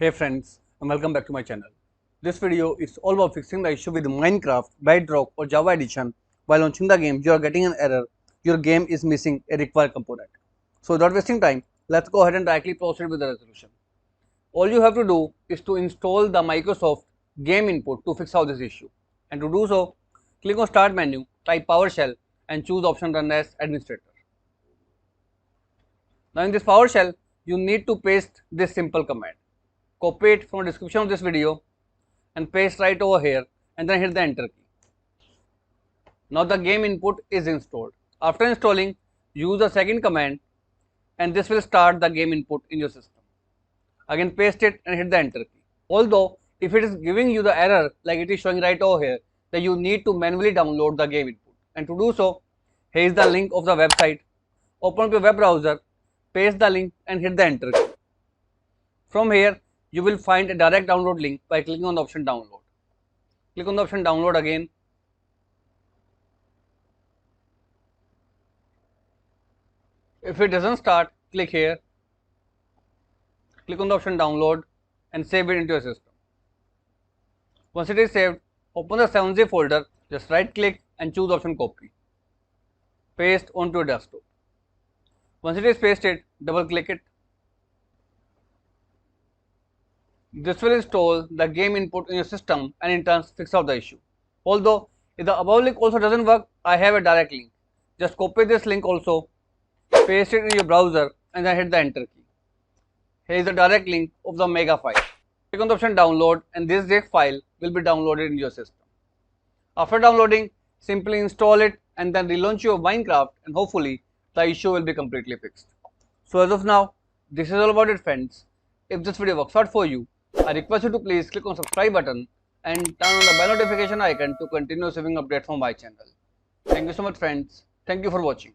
Hey friends, and welcome back to my channel. This video is all about fixing the issue with Minecraft, Bedrock or Java edition. While launching the game, you are getting an error. Your game is missing a required component. So without wasting time, let's go ahead and directly proceed with the resolution. All you have to do is to install the Microsoft game input to fix out this issue. And to do so, click on Start menu, type PowerShell and choose option Run as Administrator. Now in this PowerShell, you need to paste this simple command. Copy it from the description of this video and paste right over here and then hit the enter key. Now the game input is installed. After installing, use the second command and this will start the game input in your system. Again paste it and hit the enter key. Although if it is giving you the error like it is showing right over here, then you need to manually download the game input. And to do so, here is the link of the website. Open up your web browser, paste the link and hit the enter key. From here, you will find a direct download link by clicking on the option download. Click on the option download again. If it doesn't start, click here. Click on the option download and save it into your system. Once it is saved, open the 7zip folder, just right click and choose option copy. Paste onto your desktop. Once it is pasted, double click it. This will install the game input in your system and in turn fix out the issue. Although if the above link also doesn't work, I have a direct link. Just copy this link also, paste it in your browser and then hit the enter key. Here is the direct link of the mega file. Click on the option download and this zip file will be downloaded in your system. After downloading, simply install it and then relaunch your Minecraft and hopefully the issue will be completely fixed. So as of now, this is all about it friends. If this video works out for you, I request you to please click on subscribe button and turn on the bell notification icon to continue receiving updates from my channel. Thank you so much friends. Thank you for watching.